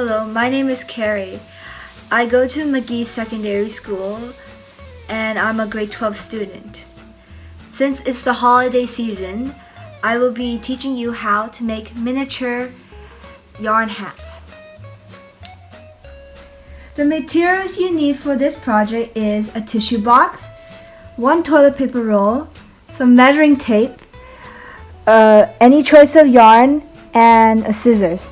Hello, my name is Carrie. I go to McGee Secondary School and I'm a grade 12 student. Since it's the holiday season, I will be teaching you how to make miniature yarn hats. The materials you need for this project is a tissue box, one toilet paper roll, some measuring tape, any choice of yarn, and a scissors.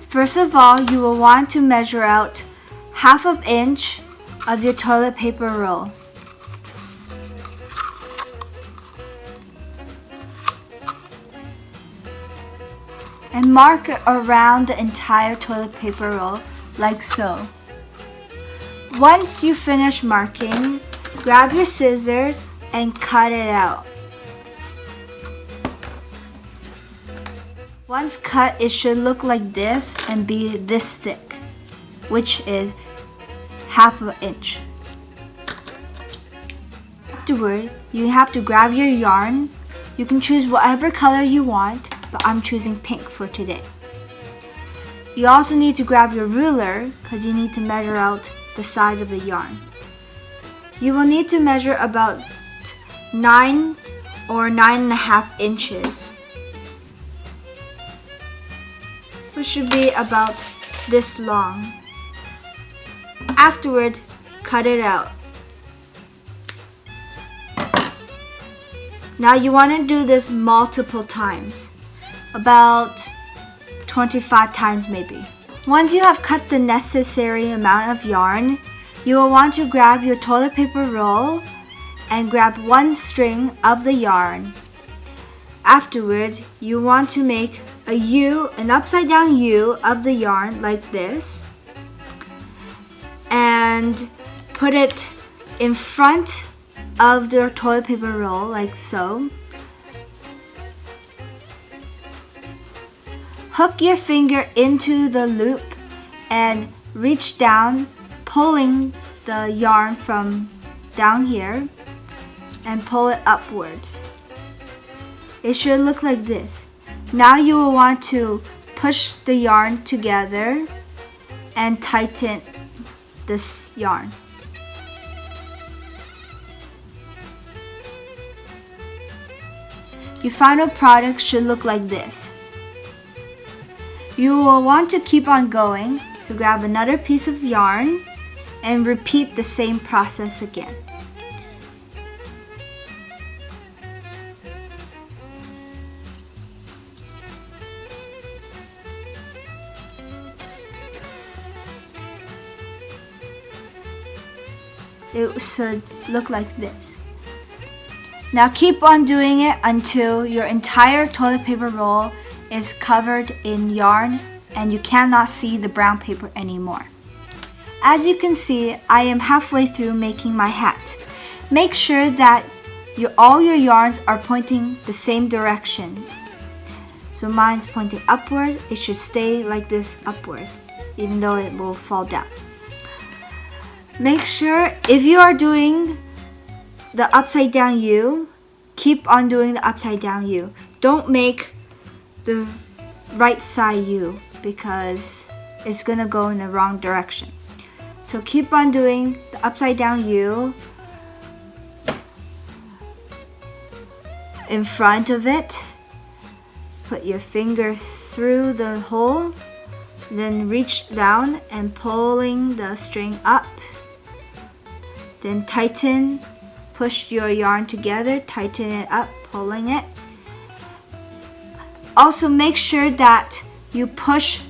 First of all, you will want to measure out 1/2 inch of your toilet paper roll. And mark around the entire toilet paper roll like so. Once you finish marking, grab your scissors and cut it out. Once cut, it should look like this and be this thick, which is 1/2 inch. Afterward, you have to grab your yarn. You can choose whatever color you want, but I'm choosing pink for today. You also need to grab your ruler because you need to measure out the size of the yarn. You will need to measure about 9 or 9.5 inches, which should be about this long. Afterward, cut it out. Now you want to do this multiple times, about 25 times maybe. Once you have cut the necessary amount of yarn, you will want to grab your toilet paper roll and grab one string of the yarn. Afterwards, you want to make a U, an upside down U of the yarn like this, and put it in front of the toilet paper roll like so. Hook your finger into the loop and reach down, pulling the yarn from down here and pull it upwards. It should look like this. Now you will want to push the yarn together and tighten this yarn. Your final product should look like this. You will want to keep on going, so grab another piece of yarn and repeat the same process again. It should look like this. Now keep on doing it until your entire toilet paper roll is covered in yarn and you cannot see the brown paper anymore. As you can see, I am halfway through making my hat. Make sure that all your yarns are pointing the same directions. So mine's pointing upward. It should stay like this upward, even though it will fall down. Make sure if you are doing the upside down U, keep on doing the upside down U. Don't make the right side U because it's gonna go in the wrong direction. So keep on doing the upside down U in front of it. Put your finger through the hole, then reach down and pulling the string up. Then tighten, push your yarn together, tighten it up, pulling it. Also make sure that you push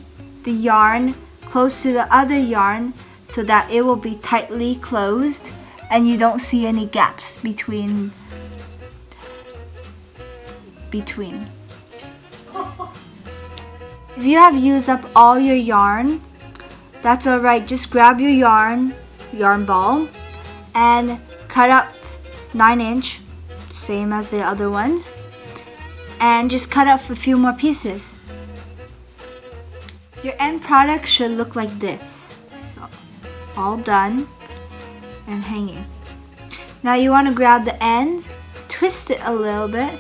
the yarn close to the other yarn so that it will be tightly closed and you don't see any gaps between. If you have used up all your yarn, that's alright. Just grab your yarn ball, and cut up 9 inch, same as the other ones, and just cut up a few more pieces. Your end product should look like this. All done and hanging. Now you want to grab the end, twist it a little bit,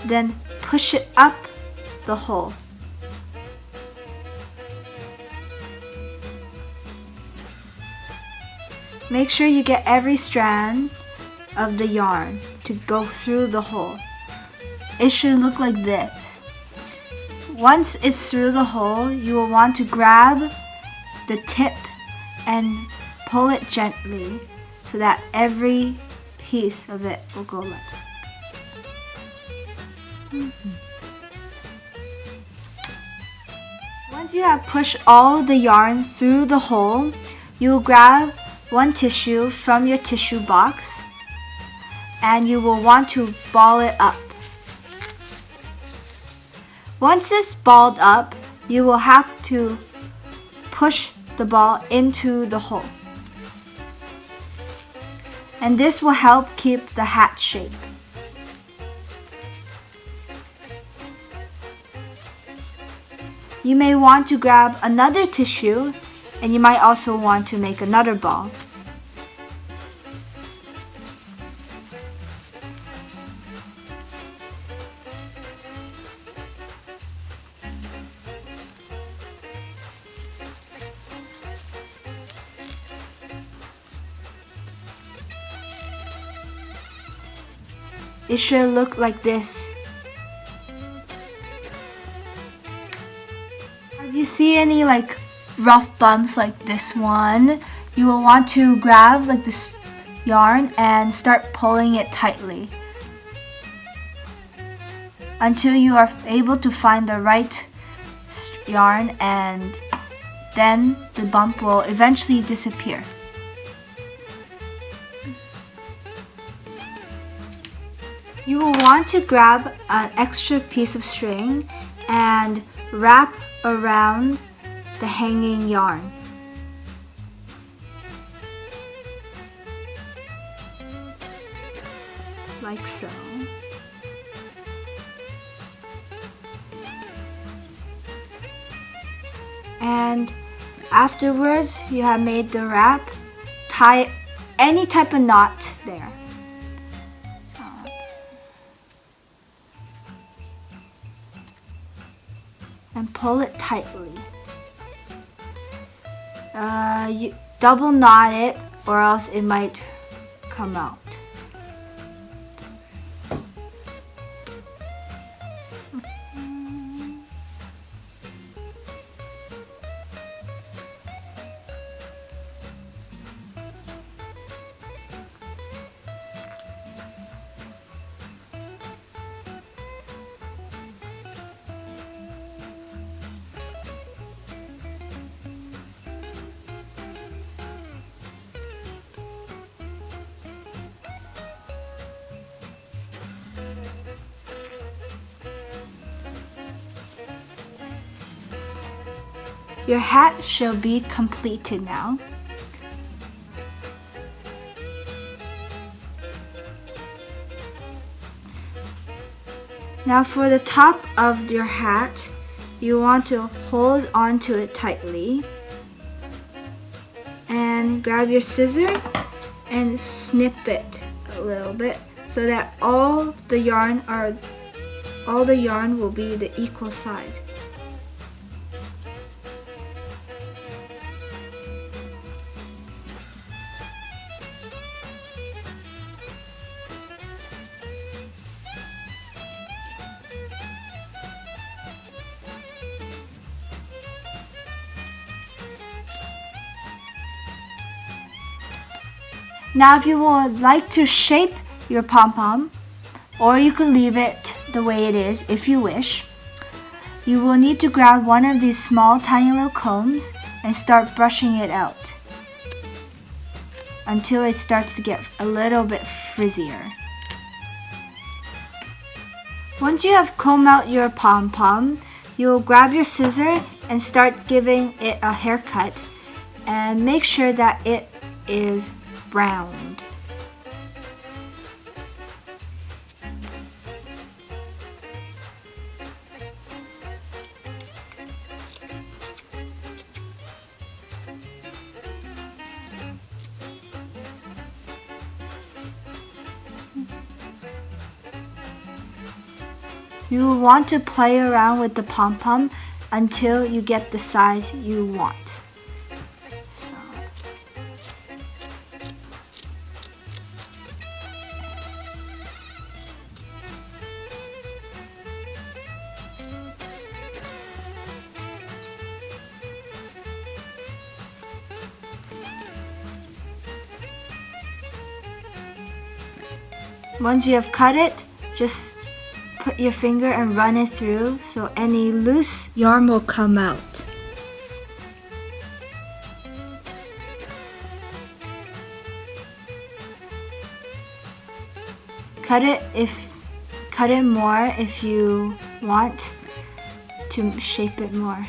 then push it up the hole. Make sure you get every strand of the yarn to go through the hole. It should look like this. Once it's through the hole, you will want to grab the tip and pull it gently so that every piece of it will go like that. Once you have pushed all the yarn through the hole, you will grab one tissue from your tissue box and you will want to ball it up. Once it's balled up, you will have to push the ball into the hole. And this will help keep the hat shape. You may want to grab another tissue, and you might also want to make another ball. It should look like this. If you see any like rough bumps like this one, you will want to grab like this yarn and start pulling it tightly until you are able to find the right yarn, and then the bump will eventually disappear. You will want to grab an extra piece of string and wrap around the hanging yarn. Like so. And afterwards you have made the wrap, tie any type of knot there. And pull it tightly. You double knot it or else it might come out. Your hat shall be completed now. Now for the top of your hat, you want to hold onto it tightly and grab your scissors and snip it a little bit so that all the yarn will be the equal size. Now if you would like to shape your pom-pom, or you could leave it the way it is if you wish, you will need to grab one of these small tiny little combs and start brushing it out until it starts to get a little bit frizzier. Once you have combed out your pom-pom, you will grab your scissors and start giving it a haircut and make sure that it is browned. You will want to play around with the pom-pom until you get the size you want. Once you have cut it, just put your finger and run it through so any loose yarn will come out. Cut it more if you want to shape it more.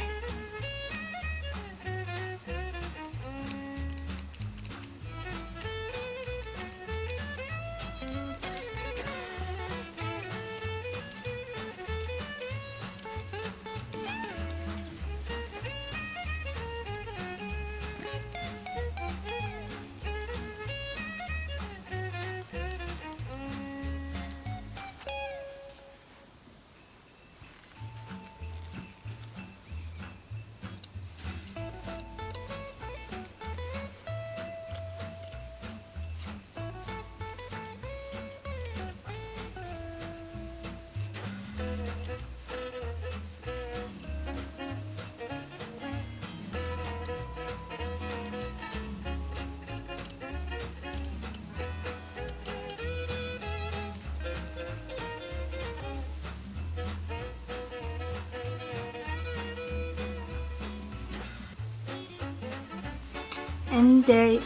And there,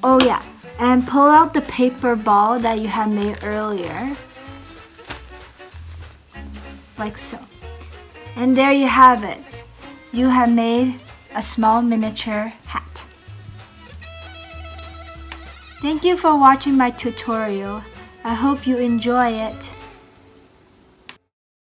oh yeah, and pull out the paper ball that you had made earlier, like so. And there you have it. You have made a small miniature hat. Thank you for watching my tutorial. I hope you enjoy it.